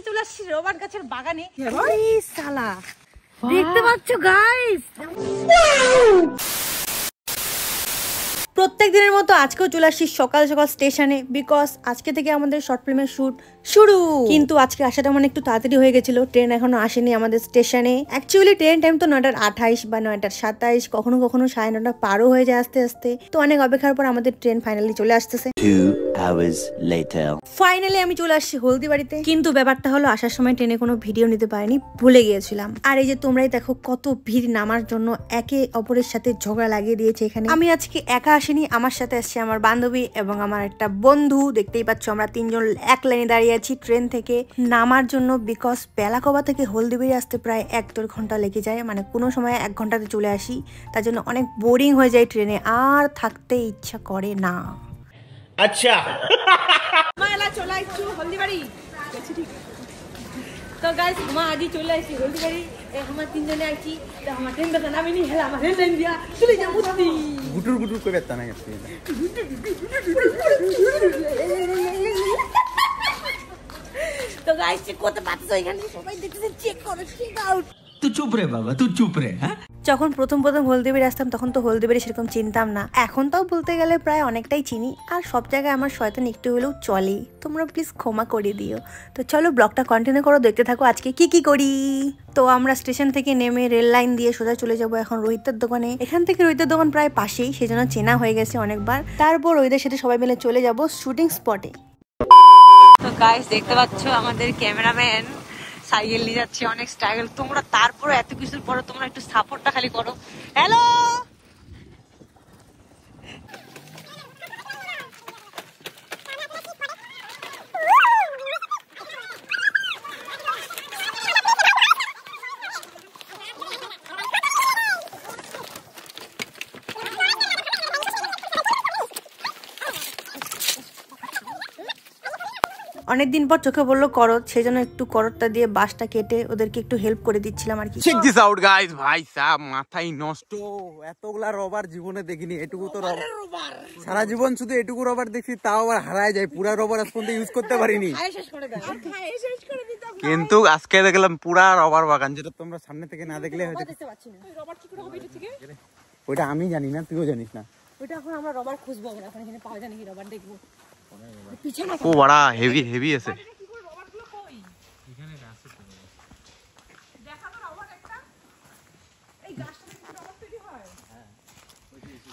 চলে আসছি রোমান গাছের বাগানে। শালা দেখতে পাচ্ছ গাইস, প্রত্যেক দিনের মতো আজকেও চলে আসছি সকাল সকাল স্টেশনে, বিকজ আজকে থেকে আমাদের শর্ট ফিল্মের শুট শুরু। কিন্তু আজকে আসাটা মানে একটু তাড়াতাড়ি হয়ে গেছিল, ট্রেন এখনো আসেনি আমাদের স্টেশনে। অ্যাকচুয়ালি ট্রেন টাইম তো 9টার 28 বা 9টার 27, কখনো কখনো 9:30 পারও হয়ে যায় আস্তে আস্তে। তো অনেক অপেক্ষার পর আমাদের ট্রেন ফাইনালি চলে আসতেছে। 2 hours later ফাইনালি আমি চলে আসছি হলদিবাড়িতে। কিন্তু ব্যাপারটা হলো আসার সময় ট্রেনে কোনো ভিডিও নিতে পারিনি, ভুলে গিয়েছিলাম। আর এই যে তোমরাই দেখো কত ভিড় নামার জন্য একে অপরের সাথে ঝগড়া লাগিয়ে দিয়েছে এখানে। আমি আজকে একা আসিনি, আমার সাথে আসছে আমার বান্ধবী এবং আমার একটা বন্ধু। দেখতেই পাচ্ছ আমরা তিনজন এক লাইনে দাঁড়িয়ে আছি ট্রেন থেকে নামার জন্য, বিকজ বেলাকোবা থেকে হলদিবাড়ি আসতে প্রায় 1-1.5 ঘন্টা লেগে যায়, মানে কোনো সময় 1 ঘন্টাতে চলে আসি। তার জন্য অনেক বোরিং হয়ে যায় ট্রেনে, আর থাকতে ইচ্ছা করে না। আচ্ছা মালা চলে আসছো হলদিবাড়ি। তো গাইস মা আজ চলে আসছি হলদিবাড়ি, আমরা তিনজনে আছি। তো আমার ট্রেন বেলা নামিনি হেলা আমার ট্রেন দিয়া চলে যাবো মুস্তি গুটুর গুটুর করে বেতা না গেছে। তো গাইস কত পাচ্ছো এখানে সবাই দেখতেছে, চেক করো, চেক আউট। तू चुप रे बाबा, तू चुप रे। हाँ যখন প্রথম হলদিবাড়ি আসতাম তখন তো হলদিবাড়ি সেরকম চিনতাম না, এখন তাও বলতে গেলে প্রায় অনেকটাই চিনি। আর সব জায়গায় আমার শয়তান একটু হলেও চলে, তোমরা প্লিজ ক্ষমা করে দিও। তো চলো ব্লগটা কন্টিনিউ করো, দেখতে থাকো আজকে কি কি করি। তো আমরা স্টেশন থেকে নেমে রেল লাইন দিয়ে সোজা চলে যাবো এখন রোহিতের দোকানে। এখান থেকে রোহিতের দোকান প্রায় পাশেই, সেজন্য চেনা হয়ে গেছে অনেকবার। তারপর রোহিতের সাথে সবাই মিলে চলে যাবো শুটিং স্পটে। তো গাইস দেখতে পাচ্ছ আমাদের ক্যামেরাম্যান সাইকেল নিয়ে যাচ্ছে, অনেক স্ট্রাগল। তোমরা তারপরে এত কিছুর পরে তোমরা একটু সাপোর্টটা খালি করো। হ্যালো অনেকদিন পর চোখে বললো করত, সেই জন্য একটু করতটা দিয়ে বাঁশটা কেটে ওদেরকে একটু হেল্প করে দিচ্ছিলাম আর কি। চেক দিস আউট গাইস, ভাই সাহেব মাথাই নষ্ট। এতগুলা রবার জীবনে দেখিনি, এটুকু তো রবার সারা জীবন শুধু এটুকু রবার দেখছি, তাও আবার হারায় যায়। পুরা রবার আজ পর্যন্ত ইউজ করতে পারিনি, কিন্তু আজকে দেখলাম পুরা রবার বাগান, যেটা তোমরা সামনে থেকে না দেখলে হয়তো। ওইটা আমি জানি না, তুইও জানিস না। ওইটা এখন আমরা রবার খুঁজবো, আমরা এখন এখানে পাওয়া যায় নাকি রবার দেখবো। ও বড়া হেভি হেভি আছে।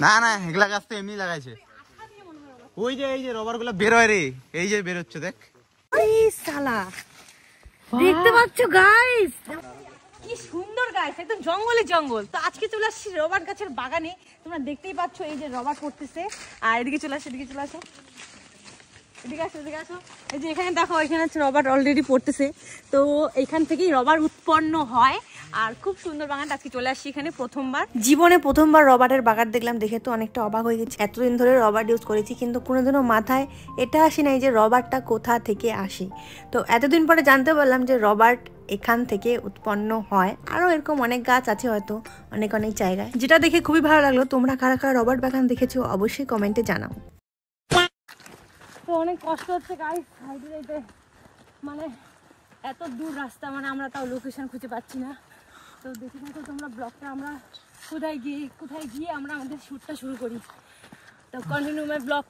না না এগুলা গাছ তো এমনি লাগাইছে। ওই যে এই যে রবার গুলা বের হয় রে, এই যে বের হচ্ছে দেখ। শালা দেখতে পাচ্ছ গাইস কি সুন্দর গাইস, একদম জঙ্গলে জঙ্গল। তো আজকে চলে আসছি রবার গাছের বাগানে, তোমরা দেখতেই পাচ্ছ এই যে রবার পড়তেছে। আর এদিকে চলে আসো, এদিকে চলে আসো, এদিকে আসো, এদিকে আসো। এই যে এখানে দেখো, এখানে রবার অলরেডি পড়তেছে। তো এখান থেকেই রবার উৎপন্ন হয়, আর খুব সুন্দর বাগানটা। আজকে চলে আসছি এখানে প্রথমবার, জীবনে প্রথমবার রবারের বাগান দেখলাম, দেখে তো অনেকটা অবাক হয়ে গেছি। এতদিন ধরে রবার ইউজ করেছি, কিন্তু কোনোদিনও মাথায় এটা আসে নাই যে রবারটা কোথা থেকে আসে। তো এতদিন পরে জানতে পারলাম যে রবার এখান থেকে উৎপন্ন হয়। আরো এরকম অনেক গাছ আছে হয়তো অনেক অনেক জায়গায়, যেটা দেখে খুবই ভালো লাগলো। তোমরা কারা কারা রবার বাগান দেখেছো অবশ্যই কমেন্টে জানাও। তো অনেক কষ্ট হচ্ছে গাইস হাইটে যাইতে, মানে এত দূর রাস্তা, মানে আমরা তাও লোকেশন খুঁজে পাচ্ছি না। তো দেখে থাকো তোমরা ব্লগটা, আমরা কোথায় গিয়ে আমরা আমাদের শ্যুটটা শুরু করি। তো কন্টিনিউ মাই ব্লগ।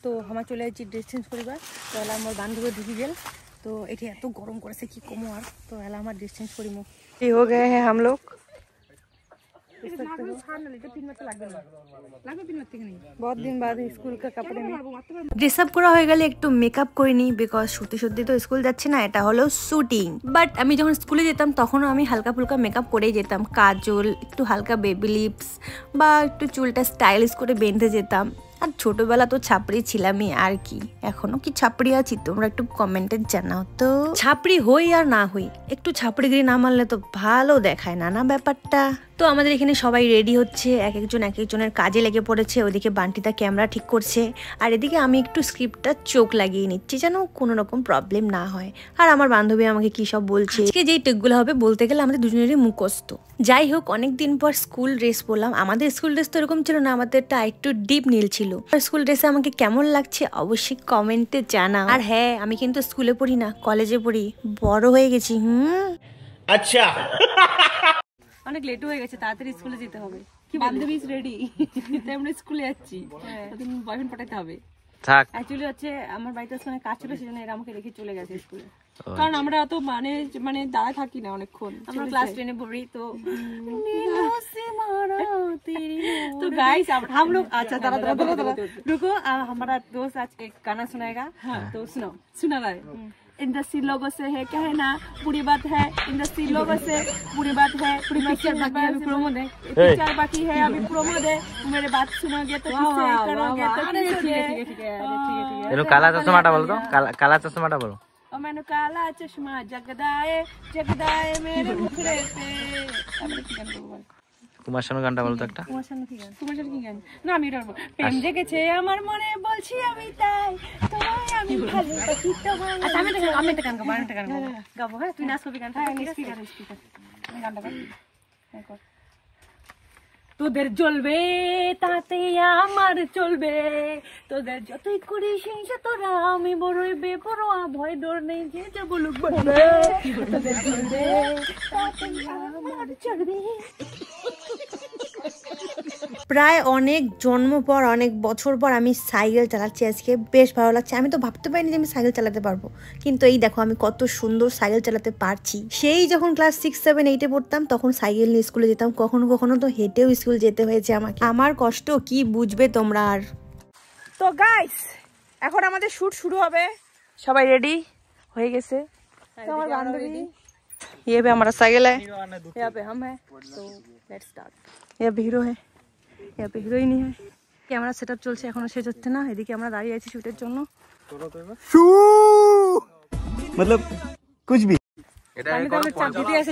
তো আমার চলে যাচ্ছি ড্রেস চেঞ্জ করিবার। তো এলা আমার বান্ধবী ঢুকে গেল। তো এটি এত গরম করেছে কি কমো আর। তো এলা আমার ড্রেস চেঞ্জ করিমো। এই हो गए हैं हम लोग। बहुत दिन बाद स्कूल का कपड़े में ড্রেস আপ করা হয়ে গেলে একটু মেকআপ করে নিই, বিকজ সত্যি সত্যি তো স্কুল যাচ্ছে না, এটা হলো শুটিং। বাট আমি যখন স্কুলে যেতাম তখনও আমি হালকা ফুলকা মেকআপ করেই যেতাম, কাজল, একটু হালকা বেবি লিপস বা একটু চুলটা স্টাইলিশ করে বেঁধে যেতাম। আর ছোটবেলা তো ছাপড়ি ছিলামই, আর কি এখনো কি ছাপড়ি আছি তোমরা একটু কমেন্টে জানাও। তো ছাপড়ি হই আর না হই, একটু ছাপড়িগিরি না মারলে তো ভালো দেখায় না, না ব্যাপারটা। তো আমাদের এখানে সবাই রেডি হচ্ছে, এক একজনের কাজে লেগে পড়েছে। ওইদিকে বান্টিদা ক্যামেরা ঠিক করছে, আর এদিকে আমি একটু স্ক্রিপ্টটা চোখ লাগিয়ে নিচ্ছি যেন কোনো রকম প্রবলেম না হয়। আর আমার বান্ধবী আমাকে কি সব বলছে, আজকে যেই টেকগুলো হবে বলতে গেলে আমাদের দুজনেরই মুখস্থ। যাই হোক, অনেকদিন পর স্কুল ড্রেস পরলাম। আমাদের স্কুল ড্রেস তো এরকম ছিল না, আমাদেরটা একটু ডিপ নীল ছিল। স্কুল ড্রেসে আমাকে কেমন লাগছে অবশ্যই কমেন্টে জানাও। আর হ্যাঁ, আমি কিন্তু স্কুলে পড়ি না, কলেজে পড়ি, বড় হয়ে গেছি। আচ্ছা, অনেক লেট হয়ে গেছে, তাড়াতাড়ি স্কুলে যেতে হবে। কি বান্ধবী রেডি, তাই আমরা স্কুলে যাচ্ছি, তখন বয়ফ্রেন্ড পাঠাতে হবে। থাক। অ্যাকচুয়ালি হচ্ছে আমার বাড়িতে মানে কাজ ছিল, সেজন্য এরা আমাকে রেখে চলে গেছে স্কুলে। কারণ আমরা তো মানে দাঁড়ায় থাকি না অনেকক্ষণ, আমরা ক্লাস 10 পড়ি তো। तो गाइस हम लोग अच्छा रुको, हमारा दोस्त आज एक गाना सुनाएगा। तो सुनो। सुना रहा है। इंडस्ट्री लोगों से है कहना बुरी बात है, इंडस्ट्री लोगों से बुरी बात है, पिक्चर बाकी है, अभी प्रोमो दे, पिक्चर बाकी है, अभी प्रोमो दे, मेरे बात सुनोगे तो किससे करोगे तो ठीक है। चलो काला चश्माटा बोलो तो, काला चश्माटा बोलो। और मैंने काला चश्मा जगदाए जगदाए मेरे मुखड़े पे। কুমার শানু গানটা বলো তো একটা। তোমার সামনে কি গান? না আমি এটা বলবো। প্রেম জেগেছে আমার মনে, বলছি আমি তাই, তোমায় আমি ভালোবাসি তোমায়। আচ্ছা আমি একটা গান গাবো। হ্যাঁ, তুই নাচ করবি গানটা। স্পিকার আমি গানটা গাই। তোদের জ্বলবে তাতে আমার চলবে, তোদের যতই করিস হিংসা তোরা, আমি বড়ই বেপরোয়া, ভয় ডর নেই, যে যা বলুক বলবে। তোদের জ্বলবে তাতে আমার চলবে। প্রায় অনেক জন্ম পর, অনেক বছর পর আমি সাইকেল চালাচ্ছি আজকে, বেশ ভালো লাগছে। আমি তো ভাবতে পারিনি যে আমি সাইকেল চালাতে পারবো, কিন্তু এই দেখো আমি কত সুন্দর সাইকেল চালাতে পারছি। সেই যখন ক্লাস 6, 7, 8 পড়তাম তখন সাইকেল নিয়ে স্কুলে যেতাম, কখনো কখনো তো হেঁটেও স্কুল যেতে হয়েছে আমাকে। আমার কষ্ট কি বুঝবে তোমরা আর। তো গাইস এখন আমাদের শুট শুরু হবে, সবাই রেডি হয়ে গেছে। তো আমার বান্ধবী ये पे हमारा साइकिल है, यहाँ पे हम है, तो लेट्स स्टार्ट। यहाँ पे हीरो है, यहाँ पे हिरोइन है। ক্যামেরা সেটআপ চলছে, এখনো শেষ হচ্ছে না। এদিকে আমরা দাঁড়িয়ে আছি শুটের জন্য। मतलब कुछ भी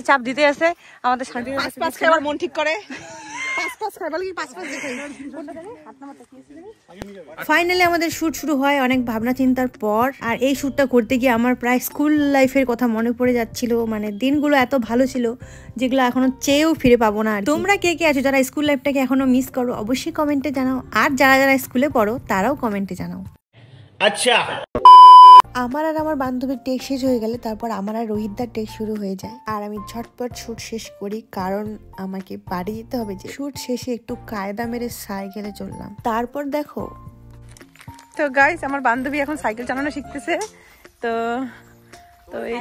চাপ দিতে আছে আমাদের শান্তি। পাঁচ খাবার মন ঠিক করে। ফাইনালি আমাদের শুট শুরু হয় অনেক ভাবনা চিন্তার পর। আর এই শুটটা করতে গিয়ে আমার প্রায় স্কুল লাইফের কথা মনে পড়ে যাচ্ছিল। মানে দিনগুলো এত ভালো ছিল যেগুলো এখনো চেয়েও ফিরে পাবো না। তোমরা কে কে আছো যারা স্কুল লাইফটাকে এখনো মিস করো অবশ্যই কমেন্টে জানাও, আর যারা যারা স্কুলে পড়ো তারাও কমেন্টে জানাও। আচ্ছা, আমার আর আমার বান্ধবীর টেক শেষ হয়ে গেলে তারপর আমার আর রোহিতদার টেক শুরু হয়ে যায়, আর আমি ঝটপট শুট শেষ করি কারণ আমাকে বাড়ি যেতে হবে। যে শুট শেষে একটু কায়দা মেরে সাইকেলে চললাম। তারপর দেখো তো গাইস আমার বান্ধবী এখন সাইকেল চালানো শিখতেছে, তো এই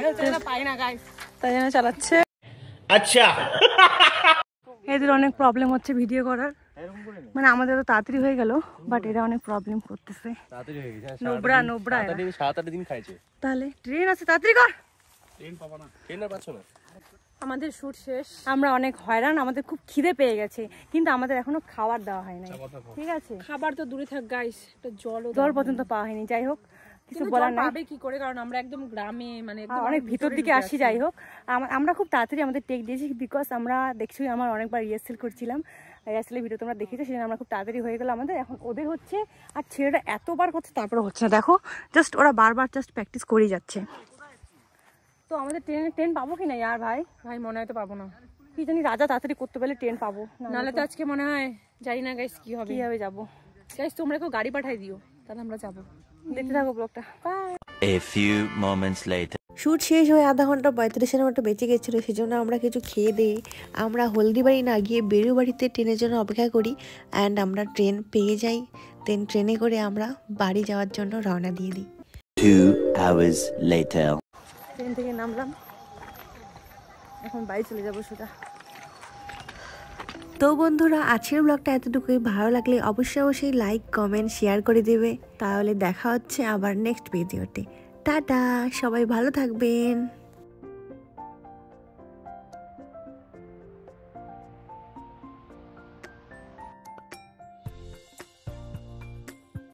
পাই না গাইস, তাই জন্য চালাচ্ছে। আচ্ছা, এদের অনেক প্রবলেম হচ্ছে ভিডিও করার। মানে আমাদের তো তাড়াতাড়ি হয়ে গেল, বাট এরা অনেক প্রবলেম করতেছে। নোবরা সারাটা দিন খাইছে। তাহলে ট্রেন আছে, তাড়াতাড়ি কর। ট্রেন পাবা না, ট্রেন আর পাচ্ছ না। আমাদের শুট শেষ, আমরা অনেক হয়রান, আমাদের খুব খিদে পেয়ে গেছে, কিন্তু আমাদের এখনো খাবার দেওয়া হয় নাই। ঠিক আছে, খাবার তো দূরে থাক গাইস, একটা জল পর্যন্ত পাওয়া হয়নি। যাই হোক, কিছু বলার নাই। পাবে কি করে, কারণ আমরা একদম গ্রামে, মানে অনেক ভিতর দিকে আসি। যাই হোক, আমরা খুব তাড়াতাড়ি আমাদের টেক দিয়েছি, বিকজ আমরা দেখছি আমার অনেকবার রিহার্সেল করছিলাম, রিহার্সেলের ভিডিও তোমরা দেখেছো, সেজন্য আমরা খুব তাড়াতাড়ি হয়ে গেল আমাদের। এখন ওদের হচ্ছে, আর ছেলেটা এতবার করছে তারপরে হচ্ছে না। দেখো জাস্ট ওরা বারবার জাস্ট প্র্যাকটিস করেই যাচ্ছে। তো আমাদের ট্রেন পাবো কি না আর ভাই মনে হয় তো পাবো না। কি জানি, রাজা তাড়াতাড়ি করতে পারলে ট্রেন পাবো, নাহলে তো আজকে মনে হয় জানি না গাইস কিভাবে যাবো। গাইস তোমরা কেউ গাড়ি পাঠাই দিও, তাহলে আমরা যাবো। দেখতে থাকো ব্লগটা। A few moments later. Shoot শেষ হয়ে আধা ঘন্টা 35 মতো বেঁচে গেছিলো, সেজন্য আমরা কিছু খেয়ে দিয়ে আমরা হলদিবাড়ি না গিয়ে বেরুবাড়িতে ট্রেনের জন্য অপেক্ষা করি। অ্যান্ড আমরা ট্রেন পেয়ে যাই, দেন ট্রেনে করে আমরা বাড়ি যাওয়ার জন্য রওনা দিয়ে দিই। 2 hours later. ট্রেন থেকে নামলাম, এখন বাড়ি চলে যাবো সোজা। তো বন্ধুরা আজকের ব্লগটা এতটুকুই। ভালো লাগলে অবশ্যই লাইক, কমেন্ট, শেয়ার করে দেবে। তাহলে দেখা হচ্ছে আবার নেক্সট ভিডিওতে। টাটা, সবাই ভালো থাকবেন।